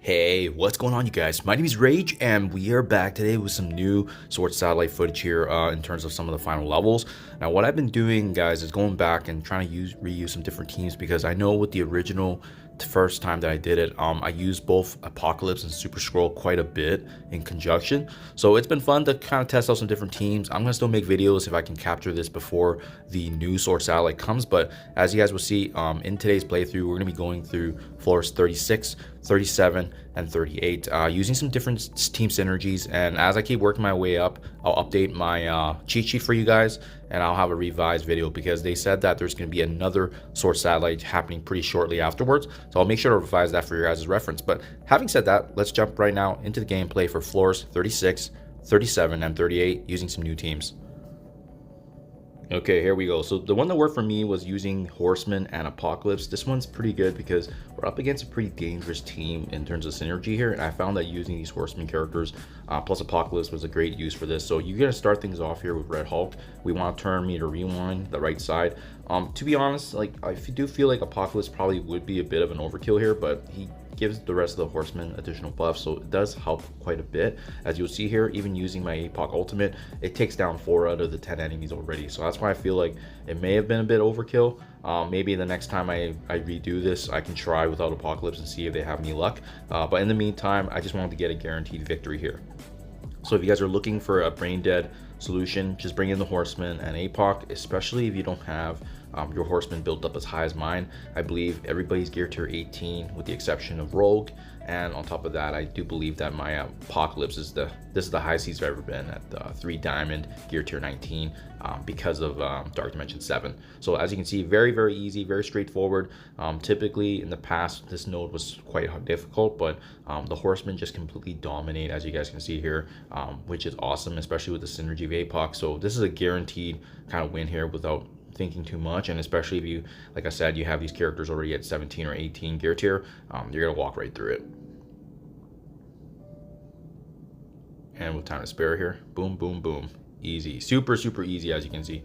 Hey, what's going on, you guys? My name is Rage, and we are back today with some new S.W.O.R.D satellite footage here in terms of some of the final levels. Now, what I've been doing, guys, is going back and trying to reuse some different teams because I know with the original first time that I did it, I used both Apocalypse and Super Scroll quite a bit in conjunction. So it's been fun to kind of test out some different teams. I'm gonna still make videos if I can capture this before the new S.W.O.R.D satellite comes. But as you guys will see in today's playthrough, we're gonna be going through floors 36, 37, and 38 using some different team synergies. And as I keep working my way up, I'll update my cheat sheet for you guys, and I'll have a revised video because they said that there's going to be another S.W.O.R.D satellite happening pretty shortly afterwards, so I'll make sure to revise that for your guys' reference. But having said that, let's jump right now into the gameplay for floors 36, 37, and 38 using some new teams. Okay, here we go. So the one that worked for me was using Horseman and Apocalypse. This one's pretty good because we're up against a pretty dangerous team in terms of synergy here, and I found that using these Horseman characters plus Apocalypse was a great use for this. So you're gonna start things off here with Red Hulk. We want to turn meter rewind the right side. To be honest, like I do feel like Apocalypse probably would be a bit of an overkill here, but he gives the rest of the Horsemen additional buffs, so it does help quite a bit. As you'll see here, even using my APOC ultimate, it takes down 4 out of the 10 enemies already. So that's why I feel like it may have been a bit overkill. Maybe the next time I redo this, I can try without Apocalypse and see if they have any luck. But in the meantime, I just wanted to get a guaranteed victory here. So if you guys are looking for a brain dead solution, just bring in the Horseman and APOC, especially if you don't have your Horseman built up as high as mine. I believe everybody's gear tier 18 with the exception of Rogue, and on top of that, I do believe that my Apocalypse is this is the highest he's ever been at 3 diamond gear tier 19 because of Dark Dimension 7. So as you can see, very easy, very straightforward. Typically in the past this node was quite difficult, but the Horsemen just completely dominate, as you guys can see here, which is awesome, especially with the synergy of APOC. So this is a guaranteed kind of win here without thinking too much, and especially if you, like I said, you have these characters already at 17 or 18 gear tier, you're gonna walk right through it. And with time to spare here, boom boom boom, easy, super easy, as you can see.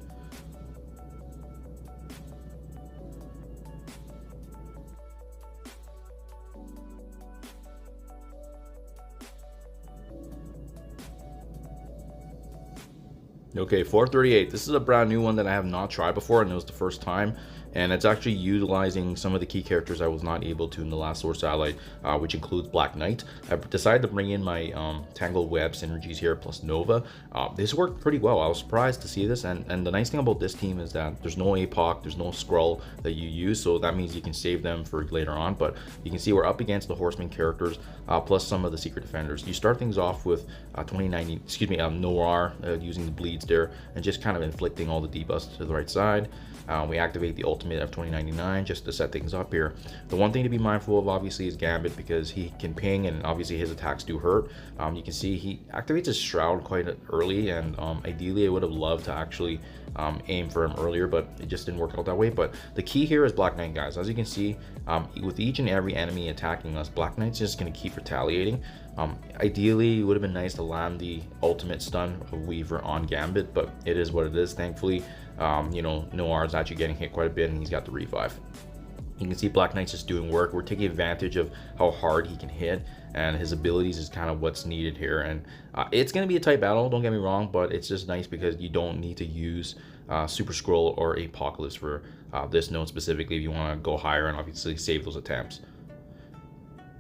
Okay, 438. This is a brand new one that I have not tried before, and it was the first time. And it's actually utilizing some of the key characters I was not able to in the last S.W.O.R.D satellite, which includes Black Knight. I've decided to bring in my Tangled Web synergies here plus Nova. This worked pretty well. I was surprised to see this, and the nice thing about this team is that there's no APOC, there's no Skrull that you use, so that means you can save them for later on. But you can see we're up against the Horseman characters plus some of the Secret Defenders. You start things off with 2090, excuse me, Noir using the bleeds there and just kind of inflicting all the debuffs to the right side. We activate the ultimate of 2099 just to set things up here. The one thing to be mindful of obviously is Gambit, because he can ping and obviously his attacks do hurt. You can see he activates his Shroud quite early, and ideally I would have loved to actually aim for him earlier, but it just didn't work out that way. But the key here is Black Knight, guys. As you can see, with each and every enemy attacking us, Black Knight's just going to keep retaliating. Ideally it would have been nice to land the ultimate stun of Weaver on Gambit, but it is what it is. Thankfully, you know, Noir is actually getting hit quite a bit, and he's got the revive. You can see Black Knight's just doing work. We're taking advantage of how hard he can hit, and his abilities is kind of what's needed here. And it's going to be a tight battle, don't get me wrong, but it's just nice because you don't need to use Super Skrull or Apocalypse for this node specifically if you want to go higher and obviously save those attempts.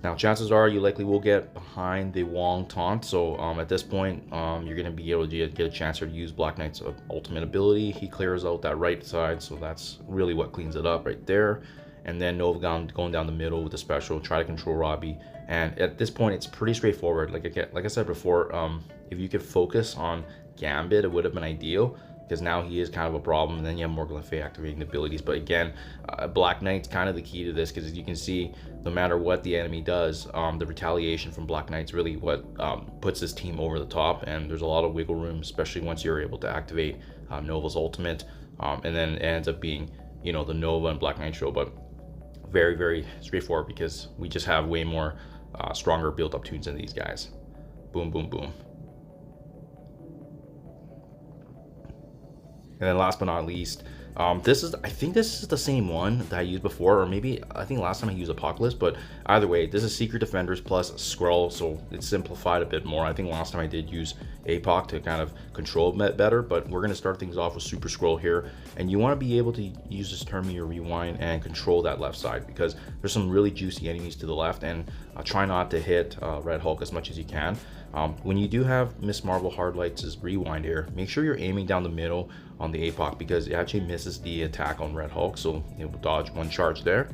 Now, chances are you likely will get behind the Wong taunt, so at this point, you're going to be able to get a chance to use Black Knight's ultimate ability. He clears out that right side, so that's really what cleans it up right there. And then Nova going down the middle with the special, try to control Robbie. And at this point, it's pretty straightforward. Like I said before, if you could focus on Gambit, it would have been ideal, because now he is kind of a problem, and then you have Morgan Le Fay activating the abilities. But again, Black Knight's kind of the key to this, because as you can see, no matter what the enemy does, the retaliation from Black Knight's really what puts this team over the top, and there's a lot of wiggle room, especially once you're able to activate Nova's ultimate, and then it ends up being, you know, the Nova and Black Knight show. But very straightforward, because we just have way more stronger built-up tunes than these guys. Boom, boom, boom. And then last but not least, I think this is the same one that I used before, or maybe I think last time I used Apocalypse, but either way, this is Secret Defenders plus Skrull, so it's simplified a bit more. I think last time I did use APOC to kind of control it better, but we're going to start things off with Super Skrull here, and you want to be able to use this turn meter rewind and control that left side, because there's some really juicy enemies to the left, and try not to hit Red Hulk as much as you can. When you do have Miss Marvel Hard Light's rewind here, make sure you're aiming down the middle on the APOC, because it actually misses the attack on Red Hulk, so it will dodge one charge there.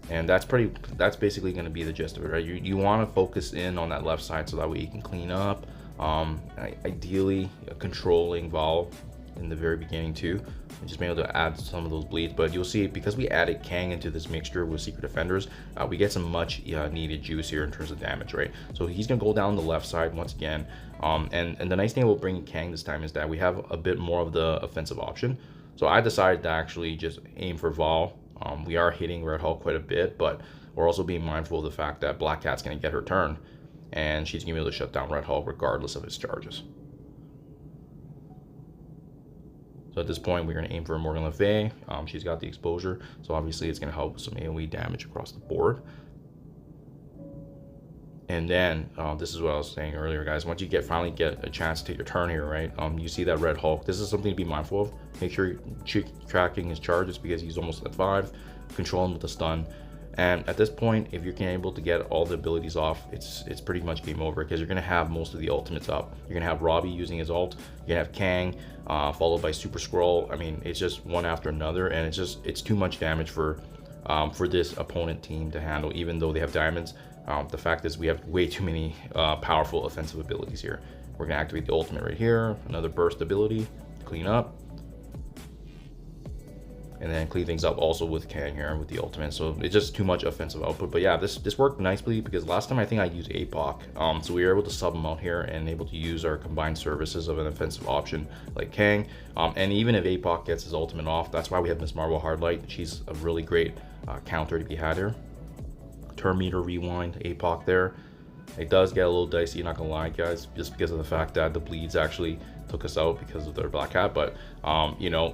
And that's basically going to be the gist of it, right? You want to focus in on that left side so that way you can clean up. Ideally, controlling Vol in the very beginning too, and just being able to add some of those bleeds. But you'll see, because we added Kang into this mixture with Secret Defenders, we get some much needed juice here in terms of damage, right? So he's gonna go down the left side once again, and the nice thing about bringing Kang this time is that we have a bit more of the offensive option. So I decided to actually just aim for Vol. We are hitting Red Hulk quite a bit, but we're also being mindful of the fact that Black Cat's gonna get her turn, and she's gonna be able to shut down Red Hulk regardless of his charges. So at this point, we're going to aim for Morgan Le Fay. She's got the exposure, so obviously it's going to help with some AoE damage across the board. And then, this is what I was saying earlier, guys. Once you finally get a chance to take your turn here, right? You see that Red Hulk. This is something to be mindful of. Make sure you're tracking his charges, because he's almost at 5. Control him with a stun. And at this point, if you're able to get all the abilities off, it's pretty much game over, because you're going to have most of the ultimates up. You're going to have Robbie using his ult. You're going to have Kang, followed by Super Skrull. I mean, it's just one after another, and it's too much damage for this opponent team to handle, even though they have diamonds. The fact is we have way too many powerful offensive abilities here. We're going to activate the ultimate right here, another burst ability, clean up. And then clean things up also with Kang here with the ultimate. So it's just too much offensive output. But yeah, this worked nicely, because last time I think I used APOC. So we were able to sub him out here and able to use our combined services of an offensive option like Kang. And even if APOC gets his ultimate off, that's why we have Miss Marvel Hard Light. She's a really great counter to be had here. Turn meter rewind, APOC there. It does get a little dicey, not gonna lie, guys, just because of the fact that the bleeds actually took us out because of their Black Cat. But you know,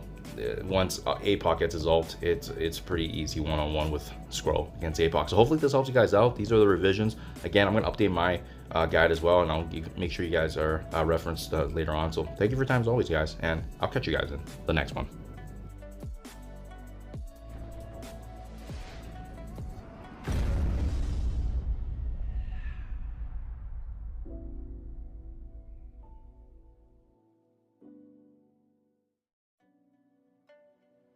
once APOC gets his ult, it's pretty easy one-on-one with Skrull against APOC. So hopefully this helps you guys out. These are the revisions. Again, I'm gonna update my guide as well, and I'll make sure you guys are referenced later on. So thank you for your time as always, guys, and I'll catch you guys in the next one.